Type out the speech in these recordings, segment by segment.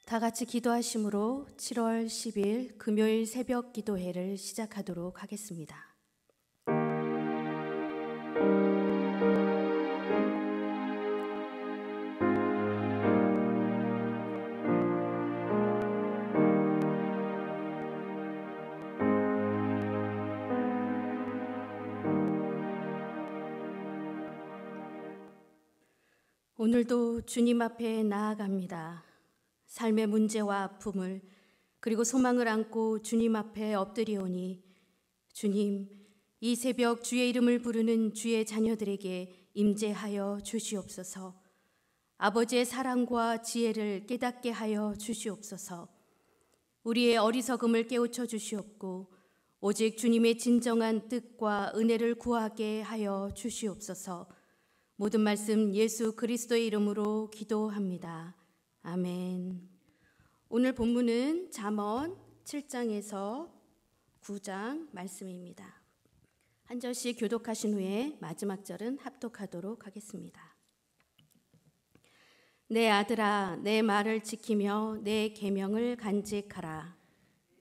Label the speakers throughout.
Speaker 1: 다 같이 기도하심으로 7월 10일 금요일 새벽 기도회를 시작하도록 하겠습니다. 오늘도 주님 앞에 나아갑니다. 삶의 문제와 아픔을 그리고 소망을 안고 주님 앞에 엎드리오니 주님, 이 새벽 주의 이름을 부르는 주의 자녀들에게 임재하여 주시옵소서. 아버지의 사랑과 지혜를 깨닫게 하여 주시옵소서. 우리의 어리석음을 깨우쳐 주시옵고 오직 주님의 진정한 뜻과 은혜를 구하게 하여 주시옵소서. 모든 말씀 예수 그리스도의 이름으로 기도합니다. 아멘. 오늘 본문은 잠언 7장에서 9장 말씀입니다. 한 절씩 교독하신 후에 마지막 절은 합독하도록 하겠습니다. 내 아들아, 내 말을 지키며 내 계명을 간직하라.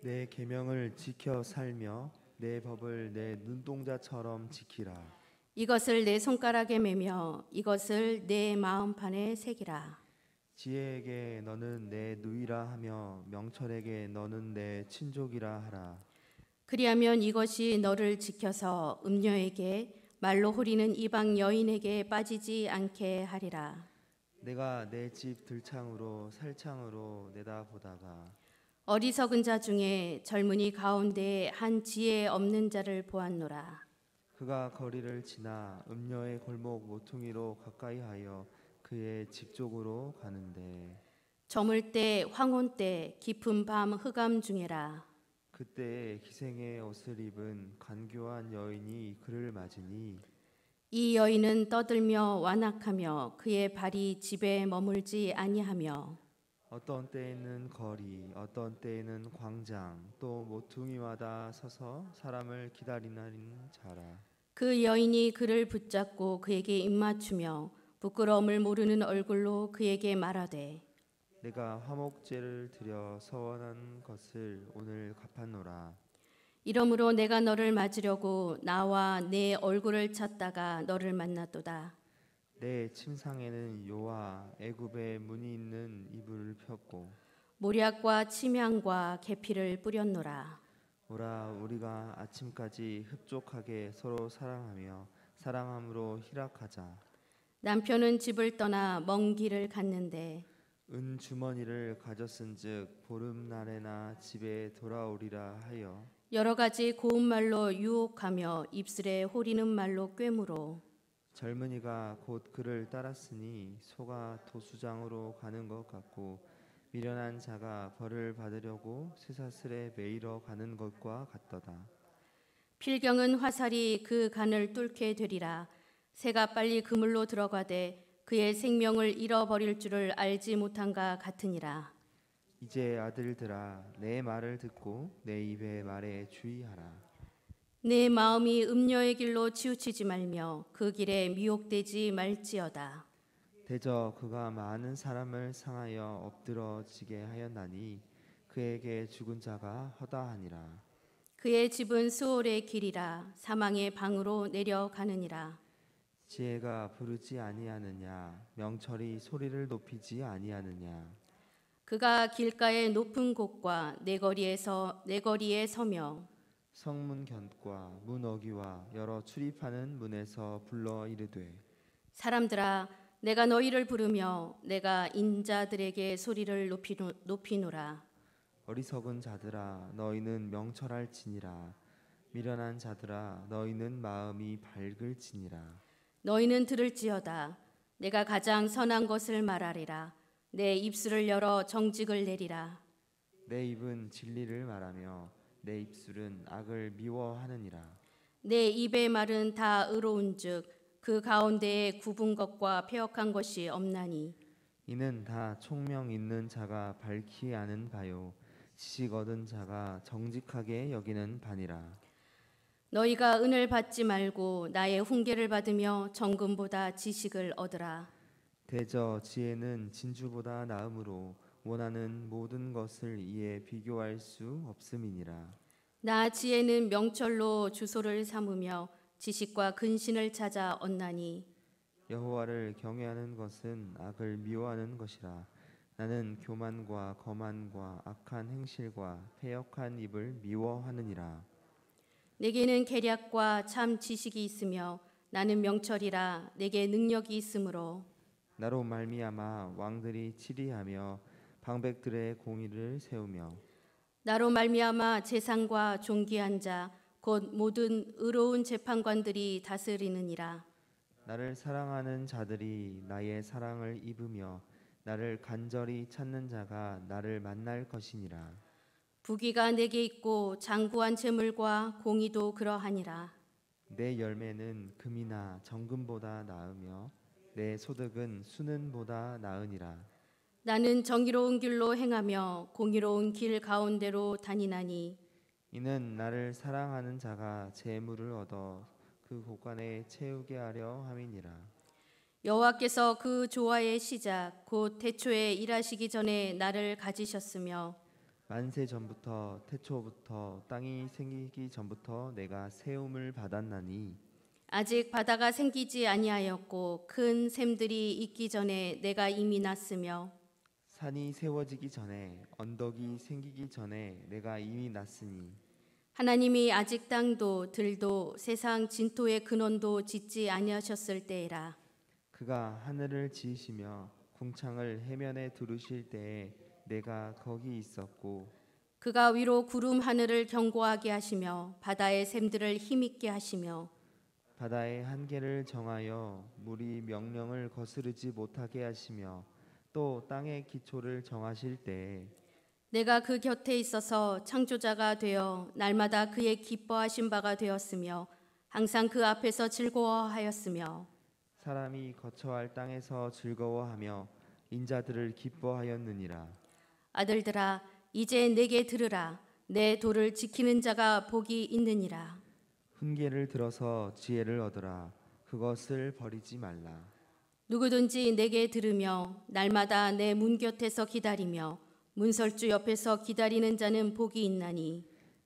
Speaker 2: 내 계명을 지켜 살며 내 법을 내 눈동자처럼 지키라.
Speaker 1: 이것을 내 손가락에 매며 이것을 내 마음판에 새기라.
Speaker 2: 지혜에게 너는 내 누이라 하며 명철에게 너는 내 친족이라 하라.
Speaker 1: 그리하면 이것이 너를 지켜서 음녀에게 말로 호리는 이방 여인에게 빠지지 않게 하리라.
Speaker 2: 내가 내 집 들창으로 살창으로 내다보다가
Speaker 1: 어리석은 자 중에 젊은이 가운데 한 지혜 없는 자를 보았노라.
Speaker 2: 그가 거리를 지나 음녀의 골목 모퉁이로 가까이하여 그의 집 쪽으로 가는데
Speaker 1: 저물 때 황혼 때 깊은 밤 흑암 중에라.
Speaker 2: 그때에 기생의 옷을 입은 간교한 여인이 그를 맞으니
Speaker 1: 이 여인은 떠들며 완악하며 그의 발이 집에 머물지 아니하며
Speaker 2: 어떤 때에는 거리, 어떤 때에는 광장, 또 모퉁이마다 서서 사람을 기다리는 자라.
Speaker 1: 그 여인이 그를 붙잡고 그에게 입맞추며 부끄러움을 모르는 얼굴로 그에게 말하되
Speaker 2: 내가 화목제를 드려 서원한 것을 오늘 갚았노라.
Speaker 1: 이러므로 내가 너를 맞으려고 나와 내 얼굴을 찾다가 너를 만났도다.
Speaker 2: 내 침상에는 요와 애굽의 무늬 있는 이불을 폈고
Speaker 1: 모략과 침향과 계피를 뿌렸노라.
Speaker 2: 오라 우리가 아침까지 흡족하게 서로 사랑하며 사랑함으로 희락하자.
Speaker 1: 남편은 집을 떠나 먼 길을 갔는데
Speaker 2: 은 주머니를 가졌은즉 보름날에나 집에 돌아오리라 하여
Speaker 1: 여러 가지 고운 말로 유혹하며 입술에 호리는 말로 꿰물어
Speaker 2: 젊은이가 곧 그를 따랐으니 소가 도수장으로 가는 것 같고 미련한 자가 벌을 받으려고 쇠사슬에 매이러 가는 것과 같도다.
Speaker 1: 필경은 화살이 그 간을 뚫게 되리라. 새가 빨리 그물로 들어가되 그의 생명을 잃어버릴 줄을 알지 못한가 같으니라.
Speaker 2: 이제 아들들아 내 말을 듣고 내 입의 말에 주의하라.
Speaker 1: 내 마음이 음녀의 길로 치우치지 말며 그 길에 미혹되지 말지어다.
Speaker 2: 대저 그가 많은 사람을 상하여 엎드러지게 하였나니 그에게 죽은 자가 허다하니라.
Speaker 1: 그의 집은 수월의 길이라 사망의 방으로 내려가느니라.
Speaker 2: 지혜가 부르지 아니하느냐 명철이 소리를 높이지 아니하느냐.
Speaker 1: 그가 길가의 높은 곳과 내거리에 서며
Speaker 2: 성문 견과 문 어귀와 여러 출입하는 문에서 불러 이르되
Speaker 1: 사람들아 내가 너희를 부르며 내가 인자들에게 소리를 높이노라.
Speaker 2: 어리석은 자들아 너희는 명철할지니라. 미련한 자들아 너희는 마음이 밝을지니라.
Speaker 1: 너희는 들을지어다. 내가 가장 선한 것을 말하리라. 내 입술을 열어 정직을 내리라.
Speaker 2: 내 입은 진리를 말하며 내 입술은 악을 미워하느니라.
Speaker 1: 내 입의 말은 다 의로운즉 그 가운데에 굽은 것과 패역한 것이 없나니
Speaker 2: 이는 다 총명 있는 자가 밝히 아는 바요 지식 얻은 자가 정직하게 여기는 바니라.
Speaker 1: 너희가 은을 받지 말고 나의 훈계를 받으며 정금보다 지식을 얻으라.
Speaker 2: 대저 지혜는 진주보다 나음으로 원하는 모든 것을 이에 비교할 수 없음이니라.
Speaker 1: 나 지혜는 명철로 주소를 삼으며 지식과 근신을 찾아 얻나니
Speaker 2: 여호와를 경외하는 것은 악을 미워하는 것이라. 나는 교만과 거만과 악한 행실과 패역한 입을 미워하느니라.
Speaker 1: 내게는 계략과 참 지식이 있으며 나는 명철이라 내게 능력이 있으므로
Speaker 2: 나로 말미암아 왕들이 치리하며 방백들의 공의를 세우며
Speaker 1: 나로 말미암아 재상과 존귀한 자 곧 모든 의로운 재판관들이 다스리느니라.
Speaker 2: 나를 사랑하는 자들이 나의 사랑을 입으며 나를 간절히 찾는 자가 나를 만날 것이니라.
Speaker 1: 부귀가 내게 있고 장구한 재물과 공의도 그러하니라.
Speaker 2: 내 열매는 금이나 정금보다 나으며 내 소득은 수는보다 나으니라.
Speaker 1: 나는 정의로운 길로 행하며 공의로운 길 가운데로 다니나니
Speaker 2: 이는 나를 사랑하는 자가 재물을 얻어 그 곳간에 채우게 하려 함이니라.
Speaker 1: 여호와께서 그 조화의 시작 곧 태초에 일하시기 전에 나를 가지셨으며
Speaker 2: 만세 전부터 태초부터 땅이 생기기 전부터 내가 세움을 받았나니
Speaker 1: 아직 바다가 생기지 아니하였고 큰 샘들이 있기 전에 내가 이미 났으며
Speaker 2: 산이 세워지기 전에 언덕이 생기기 전에 내가 이미 났으니
Speaker 1: 하나님이 아직 땅도 들도 세상 진토의 근원도 짓지 아니하셨을 때에라.
Speaker 2: 그가 하늘을 지으시며 궁창을 해면에 두르실 때에 내가 거기 있었고
Speaker 1: 그가 위로 구름 하늘을 견고하게 하시며 바다의 샘들을 힘있게 하시며
Speaker 2: 바다의 한계를 정하여 물이 명령을 거스르지 못하게 하시며 또 땅의 기초를 정하실 때에
Speaker 1: 내가 그 곁에 있어서 창조자가 되어 날마다 그의 기뻐하신 바가 되었으며 항상 그 앞에서 즐거워하였으며
Speaker 2: 사람이 거처할 땅에서 즐거워하며 인자들을 기뻐하였느니라.
Speaker 1: 아들들아 이제 내게 들으라. 내 도를 지키는 자가 복이 있느니라.
Speaker 2: 훈계를 들어서 지혜를 얻으라. 그것을 버리지 말라.
Speaker 1: 누구든지 내게 들으며 날마다 내 문 곁에서 기다리며 문설주 옆에서 기다리는 자는 복이 있나니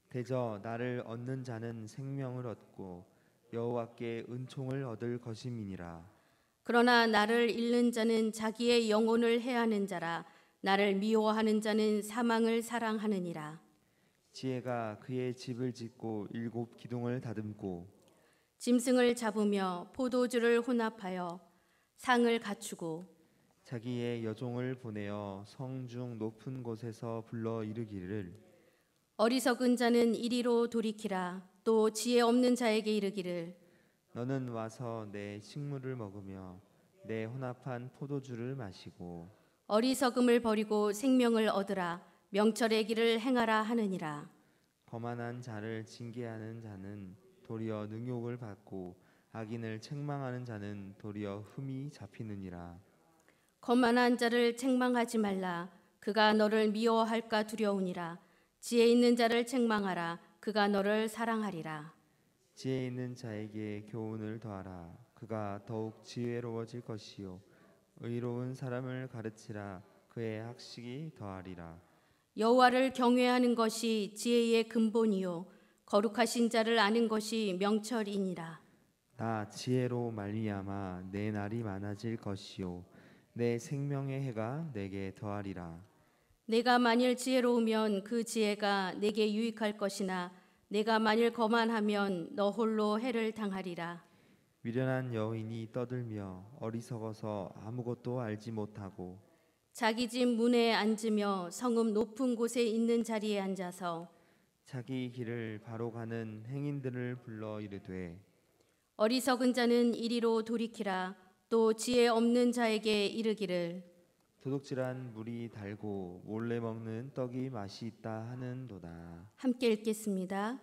Speaker 2: 대저 나를 얻는 자는 생명을 얻고 여호와께 은총을 얻을 것임이니라.
Speaker 1: 그러나 나를 잃는 자는 자기의 영혼을 해하는 자라. 나를 미워하는 자는 사망을 사랑하느니라.
Speaker 2: 지혜가 그의 집을 짓고 7 기둥을 다듬고
Speaker 1: 짐승을 잡으며 포도주를 혼합하여 상을 갖추고
Speaker 2: 자기의 여종을 보내어 성중 높은 곳에서 불러 이르기를
Speaker 1: 어리석은 자는 이리로 돌이키라. 또 지혜 없는 자에게 이르기를
Speaker 2: 너는 와서 내 식물을 먹으며 내 혼합한 포도주를 마시고
Speaker 1: 어리석음을 버리고 생명을 얻으라. 명철의 길을 행하라 하느니라.
Speaker 2: 거만한 자를 징계하는 자는 도리어 능욕을 받고 악인을 책망하는 자는 도리어 흠이 잡히느니라.
Speaker 1: 거만한 자를 책망하지 말라. 그가 너를 미워할까 두려우니라. 지혜 있는 자를 책망하라. 그가 너를 사랑하리라.
Speaker 2: 지혜 있는 자에게 교훈을 더하라. 그가 더욱 지혜로워질 것이요 의로운 사람을 가르치라. 그의 학식이 더하리라.
Speaker 1: 여호와를 경외하는 것이 지혜의 근본이요 거룩하신 자를 아는 것이 명철이니라.
Speaker 2: 나 지혜로 말미암아 내 날이 많아질 것이요 내 생명의 해가 내게 더하리라.
Speaker 1: 내가 만일 지혜로우면 그 지혜가 내게 유익할 것이나 내가 만일 거만하면 너 홀로 해를 당하리라.
Speaker 2: 미련한 여인이 떠들며 어리석어서 아무것도 알지 못하고
Speaker 1: 자기 집 문에 앉으며 성읍 높은 곳에 있는 자리에 앉아서
Speaker 2: 자기 길을 바로 가는 행인들을 불러 이르되
Speaker 1: 어리석은 자는 이리로 돌이키라. 또 지혜 없는 자에게 이르기를
Speaker 2: 도둑질한 물이 달고 몰래 먹는 떡이 맛이 있다 하는도다.
Speaker 1: 함께 읽겠습니다.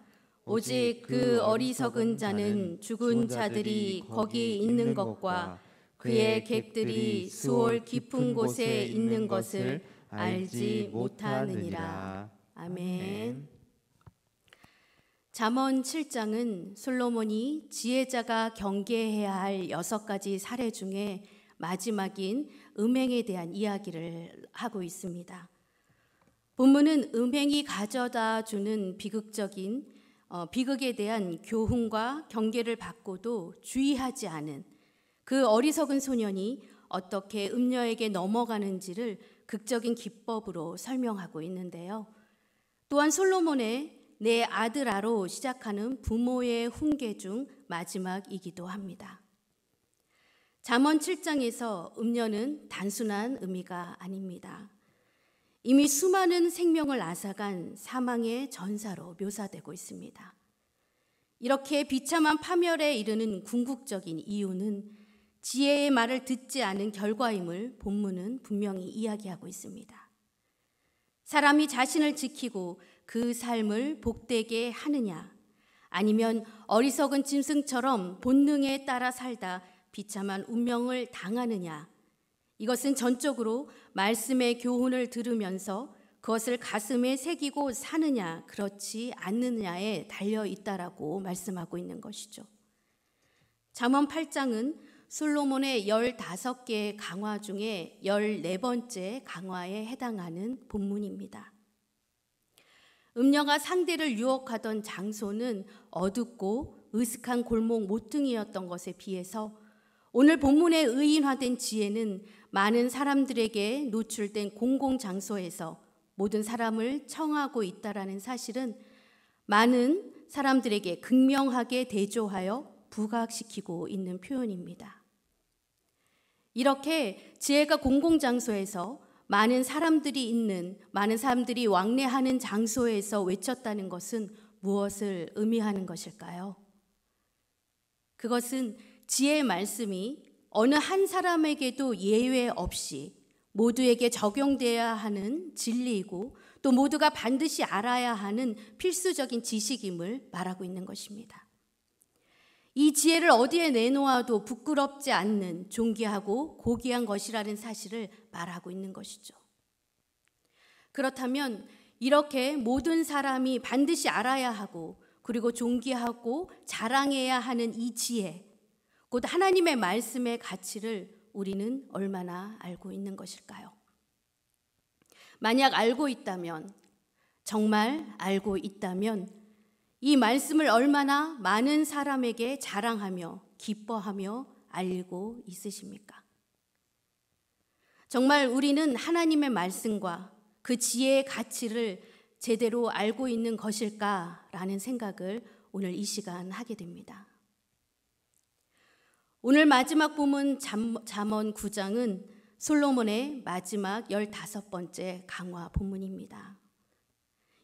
Speaker 1: 오직 그 어리석은 자는 죽은 자들이 거기 있는 것과 그의 객들이 수월 깊은 곳에 있는 것을 알지 못하느니라. 아멘. 잠언 7장은 솔로몬이 지혜자가 경계해야 할 6가지 사례 중에 마지막인 음행에 대한 이야기를 하고 있습니다. 본문은 음행이 가져다 주는 비극에 대한 교훈과 경계를 받고도 주의하지 않은 그 어리석은 소년이 어떻게 음녀에게 넘어가는지를 극적인 기법으로 설명하고 있는데요. 또한 솔로몬의 내 아들아로 시작하는 부모의 훈계 중 마지막이기도 합니다. 잠언 7장에서 음녀는 단순한 의미가 아닙니다. 이미 수많은 생명을 앗아간 사망의 전사로 묘사되고 있습니다. 이렇게 비참한 파멸에 이르는 궁극적인 이유는 지혜의 말을 듣지 않은 결과임을 본문은 분명히 이야기하고 있습니다. 사람이 자신을 지키고 그 삶을 복되게 하느냐, 아니면 어리석은 짐승처럼 본능에 따라 살다 비참한 운명을 당하느냐, 이것은 전적으로 말씀의 교훈을 들으면서 그것을 가슴에 새기고 사느냐, 그렇지 않느냐에 달려 있다라고 말씀하고 있는 것이죠. 잠언 8장은 솔로몬의 15개의 강화 중에 14번째 강화에 해당하는 본문입니다. 음녀가 상대를 유혹하던 장소는 어둡고 으슥한 골목 모퉁이였던 것에 비해서 오늘 본문의 의인화된 지혜는 많은 사람들에게 노출된 공공장소에서 모든 사람을 청하고 있다라는 사실은 많은 사람들에게 극명하게 대조하여 부각시키고 있는 표현입니다. 이렇게 지혜가 공공장소에서 많은 사람들이 왕래하는 장소에서 외쳤다는 것은 무엇을 의미하는 것일까요? 그것은 지혜의 말씀이 어느 한 사람에게도 예외 없이 모두에게 적용되어야 하는 진리이고 또 모두가 반드시 알아야 하는 필수적인 지식임을 말하고 있는 것입니다. 이 지혜를 어디에 내놓아도 부끄럽지 않는 존귀하고 고귀한 것이라는 사실을 말하고 있는 것이죠. 그렇다면 이렇게 모든 사람이 반드시 알아야 하고 그리고 존귀하고 자랑해야 하는 이 지혜, 곧 하나님의 말씀의 가치를 우리는 얼마나 알고 있는 것일까요? 만약 알고 있다면, 정말 알고 있다면 이 말씀을 얼마나 많은 사람에게 자랑하며 기뻐하며 알고 있으십니까? 정말 우리는 하나님의 말씀과 그 지혜의 가치를 제대로 알고 있는 것일까라는 생각을 오늘 이 시간 하게 됩니다. 오늘 마지막 본문 잠언 9장은 솔로몬의 마지막 15번째 강화 본문입니다.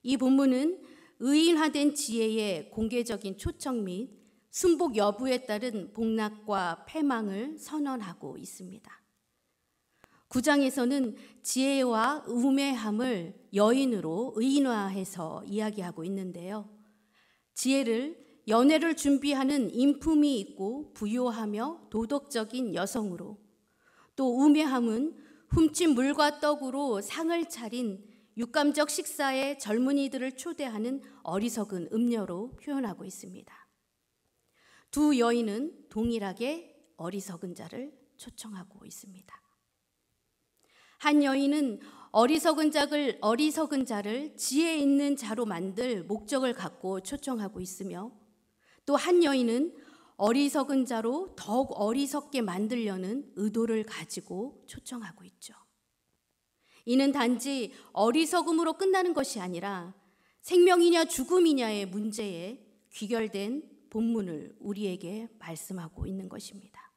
Speaker 1: 이 본문은 의인화된 지혜의 공개적인 초청 및 순복 여부에 따른 복락과 패망을 선언하고 있습니다. 9장에서는 지혜와 우매함을 여인으로 의인화해서 이야기하고 있는데요. 지혜를 연애를 준비하는 인품이 있고 부요하며 도덕적인 여성으로, 또 우매함은 훔친 물과 떡으로 상을 차린 육감적 식사에 젊은이들을 초대하는 어리석은 음녀로 표현하고 있습니다. 두 여인은 동일하게 어리석은 자를 초청하고 있습니다. 한 여인은 어리석은 자를 지혜 있는 자로 만들 목적을 갖고 초청하고 있으며, 또 한 여인은 어리석은 자로 더욱 어리석게 만들려는 의도를 가지고 초청하고 있죠. 이는 단지 어리석음으로 끝나는 것이 아니라 생명이냐 죽음이냐의 문제에 귀결된 본문을 우리에게 말씀하고 있는 것입니다.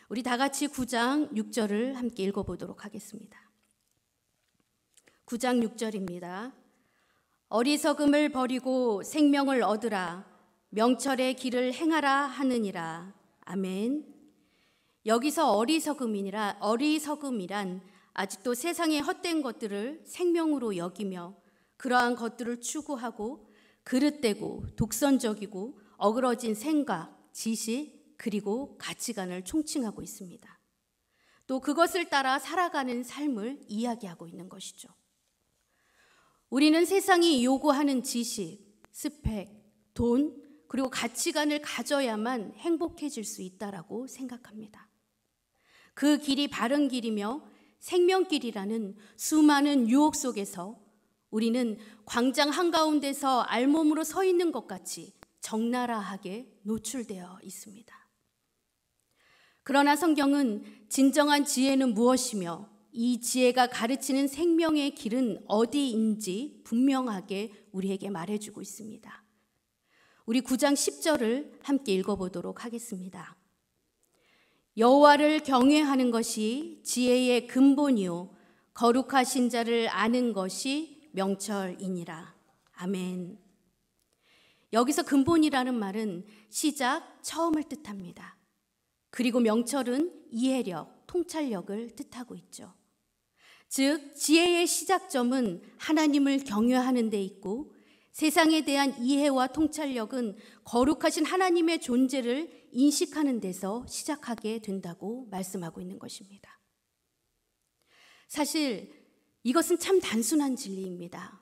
Speaker 1: 우리 다 같이 9장 6절을 함께 읽어보도록 하겠습니다. 9장 6절입니다. 어리석음을 버리고 생명을 얻으라. 명철의 길을 행하라 하느니라. 아멘. 여기서 어리석음이란 아직도 세상의 헛된 것들을 생명으로 여기며 그러한 것들을 추구하고 그릇되고 독선적이고 어그러진 생각, 지식, 그리고 가치관을 총칭하고 있습니다. 또 그것을 따라 살아가는 삶을 이야기하고 있는 것이죠. 우리는 세상이 요구하는 지식, 스펙, 돈, 그리고 가치관을 가져야만 행복해질 수 있다라고 생각합니다. 그 길이 바른 길이며 생명길이라는 수많은 유혹 속에서 우리는 광장 한가운데서 알몸으로 서 있는 것 같이 적나라하게 노출되어 있습니다. 그러나 성경은 진정한 지혜는 무엇이며 이 지혜가 가르치는 생명의 길은 어디인지 분명하게 우리에게 말해주고 있습니다. 우리 9장 10절을 함께 읽어보도록 하겠습니다. 여호와를 경외하는 것이 지혜의 근본이요 거룩하신 자를 아는 것이 명철이니라. 아멘. 여기서 근본이라는 말은 시작, 처음을 뜻합니다. 그리고 명철은 이해력, 통찰력을 뜻하고 있죠. 즉 지혜의 시작점은 하나님을 경외하는 데 있고 세상에 대한 이해와 통찰력은 거룩하신 하나님의 존재를 인식하는 데서 시작하게 된다고 말씀하고 있는 것입니다. 사실 이것은 참 단순한 진리입니다.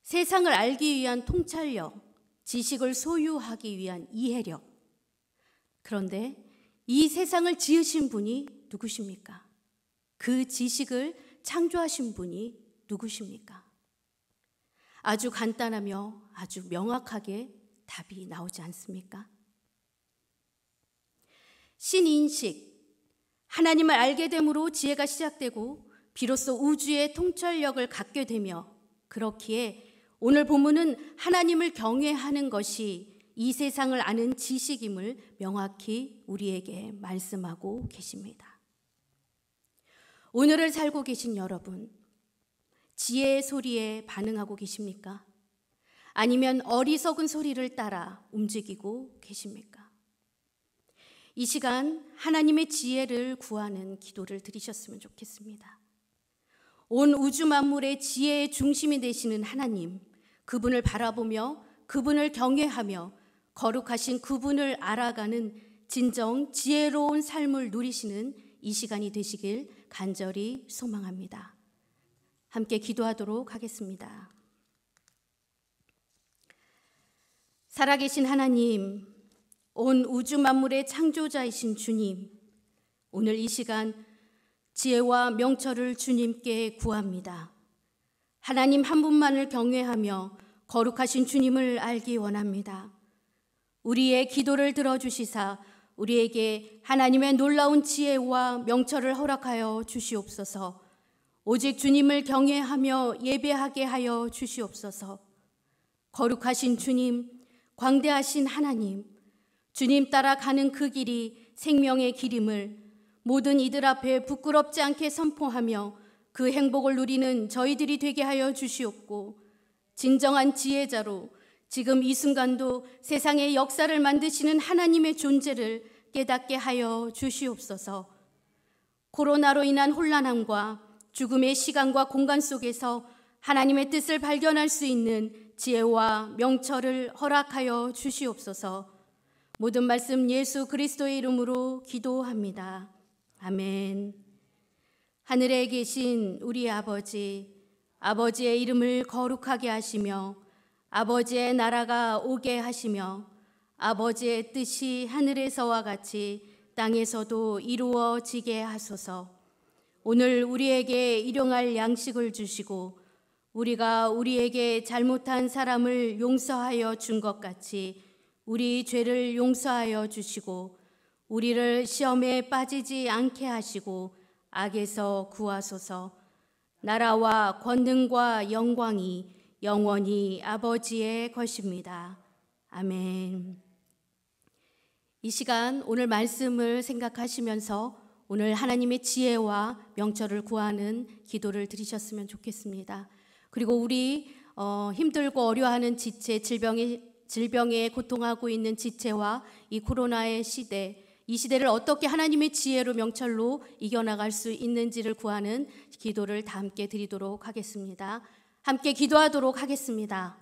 Speaker 1: 세상을 알기 위한 통찰력, 지식을 소유하기 위한 이해력. 그런데 이 세상을 지으신 분이 누구십니까? 그 지식을 창조하신 분이 누구십니까? 아주 간단하며 아주 명확하게 답이 나오지 않습니까? 신인식, 하나님을 알게 됨으로 지혜가 시작되고 비로소 우주의 통찰력을 갖게 되며 그렇기에 오늘 본문은 하나님을 경외하는 것이 이 세상을 아는 지식임을 명확히 우리에게 말씀하고 계십니다. 오늘을 살고 계신 여러분, 지혜의 소리에 반응하고 계십니까? 아니면 어리석은 소리를 따라 움직이고 계십니까? 이 시간 하나님의 지혜를 구하는 기도를 드리셨으면 좋겠습니다. 온 우주 만물의 지혜의 중심이 되시는 하나님, 그분을 바라보며 그분을 경외하며 거룩하신 그분을 알아가는 진정 지혜로운 삶을 누리시는 이 시간이 되시길 간절히 소망합니다. 함께 기도하도록 하겠습니다. 살아계신 하나님, 온 우주 만물의 창조자이신 주님, 오늘 이 시간 지혜와 명철을 주님께 구합니다. 하나님 한 분만을 경외하며 거룩하신 주님을 알기 원합니다. 우리의 기도를 들어주시사 우리에게 하나님의 놀라운 지혜와 명철을 허락하여 주시옵소서. 오직 주님을 경외하며 예배하게 하여 주시옵소서. 거룩하신 주님, 광대하신 하나님, 주님 따라 가는 그 길이 생명의 길임을 모든 이들 앞에 부끄럽지 않게 선포하며 그 행복을 누리는 저희들이 되게 하여 주시옵고, 진정한 지혜자로 지금 이 순간도 세상의 역사를 만드시는 하나님의 존재를 깨닫게 하여 주시옵소서. 코로나로 인한 혼란함과 죽음의 시간과 공간 속에서 하나님의 뜻을 발견할 수 있는 지혜와 명철을 허락하여 주시옵소서. 모든 말씀 예수 그리스도의 이름으로 기도합니다. 아멘. 하늘에 계신 우리 아버지, 아버지의 이름을 거룩하게 하시며 아버지의 나라가 오게 하시며 아버지의 뜻이 하늘에서와 같이 땅에서도 이루어지게 하소서. 오늘 우리에게 일용할 양식을 주시고 우리가 우리에게 잘못한 사람을 용서하여 준 것 같이 우리 죄를 용서하여 주시고 우리를 시험에 빠지지 않게 하시고 악에서 구하소서. 나라와 권능과 영광이 영원히 아버지의 것입니다. 아멘. 이 시간 오늘 말씀을 생각하시면서 오늘 하나님의 지혜와 명철을 구하는 기도를 드리셨으면 좋겠습니다. 그리고 우리 힘들고 어려워하는 지체, 질병에 고통하고 있는 지체와 이 코로나의 시대, 이 시대를 어떻게 하나님의 지혜로 명철로 이겨나갈 수 있는지를 구하는 기도를 다 함께 드리도록 하겠습니다. 함께 기도하도록 하겠습니다.